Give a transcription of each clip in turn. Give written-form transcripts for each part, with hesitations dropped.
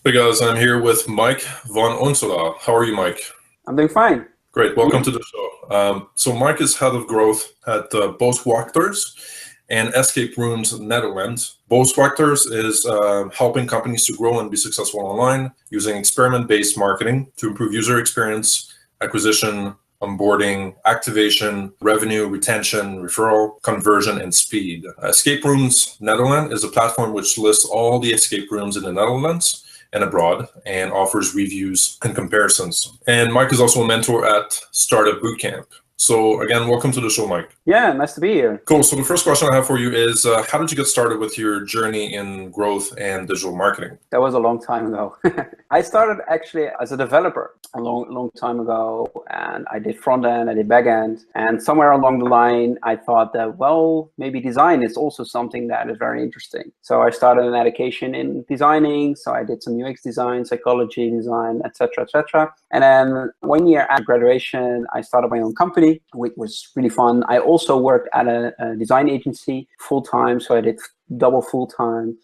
Hey guys, I'm here with Mike van Onselaar. How are you, Mike? I'm doing fine. Great, welcome to the show. So Mike is head of growth at Boswachters and Escape Rooms Netherlands. Boswachters is helping companies to grow and be successful online using experiment-based marketing to improve user experience, acquisition, onboarding, activation, revenue, retention, referral, conversion, and speed. Escape Rooms Netherlands is a platform which lists all the escape rooms in the Netherlands and abroad and offers reviews and comparisons. And Mike is also a mentor at Startup Bootcamp. So again, welcome to the show, Mike. Yeah, nice to be here. Cool. So the first question I have for you is, how did you get started with your journey in growth and digital marketing? That was a long time ago. I started actually as a developer a long time ago, and I did front end, I did back end, and somewhere along the line, I thought that, well, maybe design is also something that is very interesting. So I started an education in designing. So I did some UX design, psychology design, etc., etc. And then 1 year after graduation, I started my own company, which was really fun. I also worked at a design agency full-time, so I did double full-time.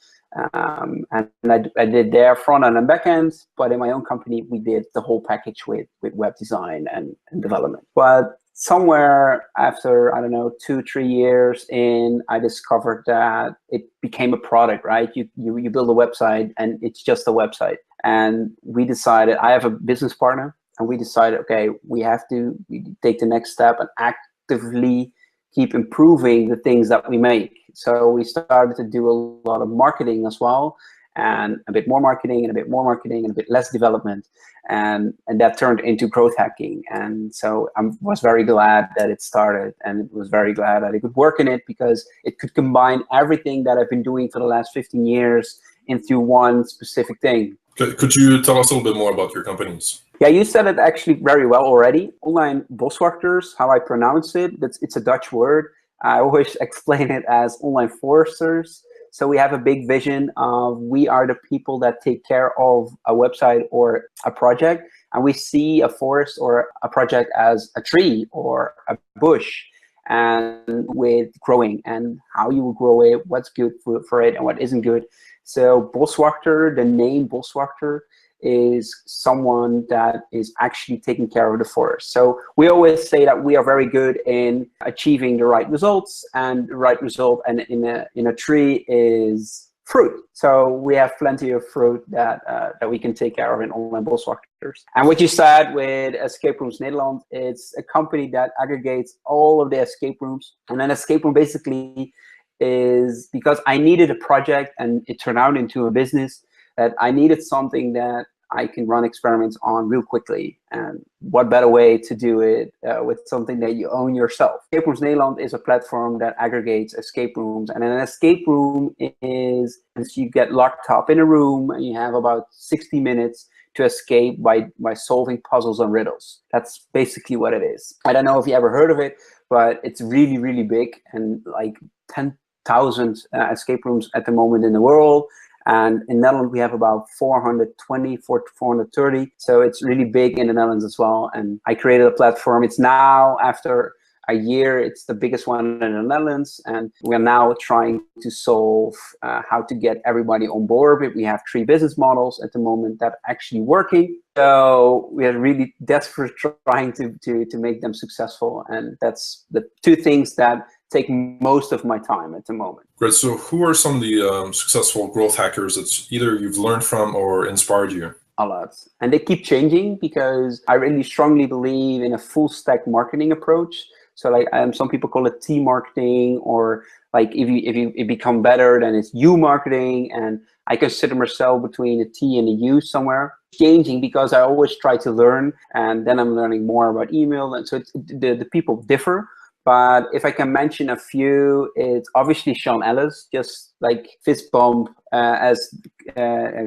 And I did their front end and back end, but in my own company, we did the whole package with web design and development. But somewhere after, I don't know, 2-3 years in, I discovered that it became a product, right? You build a website and it's just a website. And we decided, I have a business partner, and we decided, okay, we have to take the next step and actively keep improving the things that we make. So we started to do a lot of marketing as well, and a bit more marketing and a bit more marketing and a bit less development. And that turned into growth hacking. And so I was very glad that it started, and was very glad that I could work in it, because it could combine everything that I've been doing for the last 15 years into one specific thing. Could you tell us a little bit more about your companies? Yeah, you said it actually very well already. Online Boswachters, how I pronounce it, it's a Dutch word. I always explain it as online foresters. So we have a big vision of, we are the people that take care of a website or a project, and we see a forest or a project as a tree or a bush, and with growing and how you will grow it, what's good for it and what isn't good. So Boswachter, the name Boswachter, is someone that is actually taking care of the forest. So we always say that we are very good in achieving the right results, and the right result and in a tree is fruit. So we have plenty of fruit that we can take care of in online Boswachters. And what you said with Escape Rooms Nederland, it's a company that aggregates all of the escape rooms. And an escape room basically is, because I needed a project and it turned out into a business, that I needed something that I can run experiments on real quickly. And what better way to do it with something that you own yourself? Escape Rooms Nederland is a platform that aggregates escape rooms. And an escape room is you get locked up in a room and you have about 60 minutes to escape by solving puzzles and riddles. That's basically what it is. I don't know if you ever heard of it, but it's really, really big, and like 10,000 escape rooms at the moment in the world. And in Netherlands, we have about 420, 430. So it's really big in the Netherlands as well. And I created a platform. It's now, after a year, it's the biggest one in the Netherlands. And we're now trying to solve how to get everybody on board. We have 3 business models at the moment that are actually working. So we are really desperate trying to make them successful. And that's the 2 things that take most of my time at the moment. Great. So who are some of the successful growth hackers that either you've learned from or inspired you? A lot. And they keep changing, because I really strongly believe in a full stack marketing approach. So like some people call it T marketing, or like if you become better, then it's U marketing. And I consider myself between a T and a U somewhere. Changing, because I always try to learn, and then I'm learning more about email. And so the people differ. But if I can mention a few, it's obviously Sean Ellis, just like fist bump as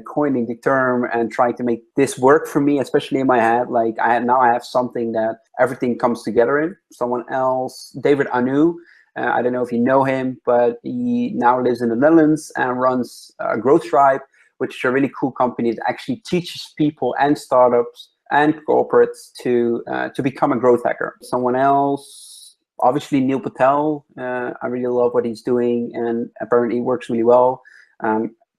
coining the term and trying to make this work for me, especially in my head. Like now I have something that everything comes together in. Someone else, David Anu, I don't know if you know him, but he now lives in the Netherlands and runs Growth Tribe, which is a really cool company that actually teaches people and startups and corporates to become a growth hacker. Someone else, obviously Neil Patel. I really love what he's doing, and apparently works really well.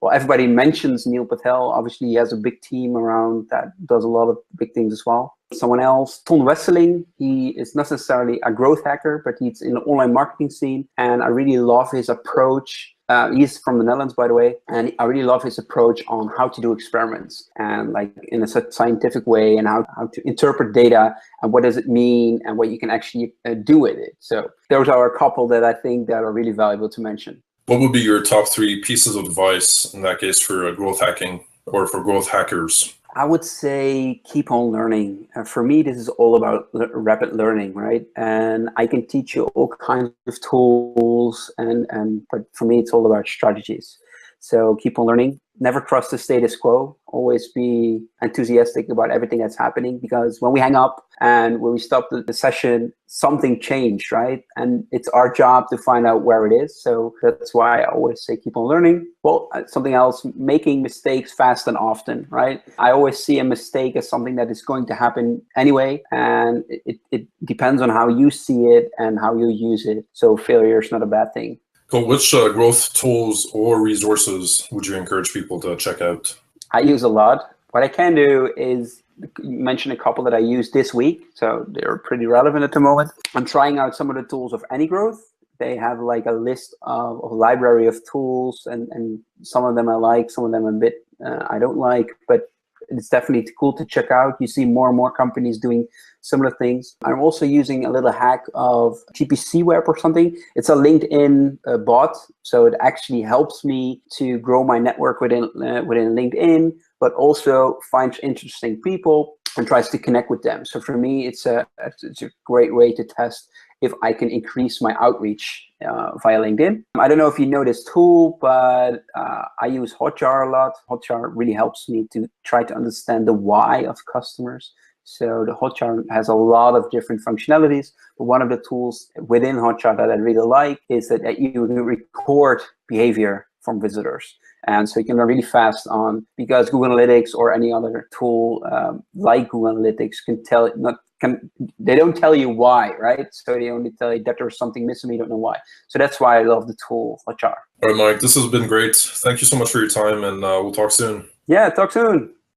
well, everybody mentions Neil Patel. Obviously, he has a big team around that does a lot of big things as well. Someone else, Ton Wesseling, he is not necessarily a growth hacker, but he's in the online marketing scene. And I really love his approach. He's from the Netherlands, by the way. And I really love his approach on how to do experiments and like in a scientific way, and how to interpret data and what does it mean and what you can actually do with it. So those are a couple that I think that are really valuable to mention. What would be your top 3 pieces of advice in that case for growth hacking or for growth hackers? I would say keep on learning. For me, this is all about rapid learning, right? And I can teach you all kinds of tools, but for me, it's all about strategies. So keep on learning. Never trust the status quo. Always be enthusiastic about everything that's happening, because when we hang up and when we stop the session, something changed, right? And it's our job to find out where it is. So that's why I always say keep on learning. Well, something else, making mistakes fast and often, right? I always see a mistake as something that is going to happen anyway, and it depends on how you see it and how you use it. So failure is not a bad thing. Cool. Which growth tools or resources would you encourage people to check out? I use a lot. What I can do is mention a couple that I used this week. So they're pretty relevant at the moment. I'm trying out some of the tools of AnyGrowth. They have like a list of a library of tools, and some of them I like, some of them a bit I don't like, but it's definitely cool to check out. You see more and more companies doing similar things. I'm also using a little hack of GPC Web or something. It's a LinkedIn bot, so it actually helps me to grow my network within LinkedIn, but also finds interesting people and tries to connect with them. So for me, it's a great way to test if I can increase my outreach via LinkedIn. I don't know if you know this tool, but I use Hotjar a lot. Hotjar really helps me to try to understand the why of customers. So the Hotjar has a lot of different functionalities, but one of the tools within Hotjar that I really like is that you record behavior from visitors. And so you can learn really fast on, because Google Analytics or any other tool like Google Analytics they don't tell you why, right? So they only tell you that there's something missing, you don't know why. So that's why I love the tool Hotjar. All right, Mike, this has been great. Thank you so much for your time, and we'll talk soon. Yeah, talk soon.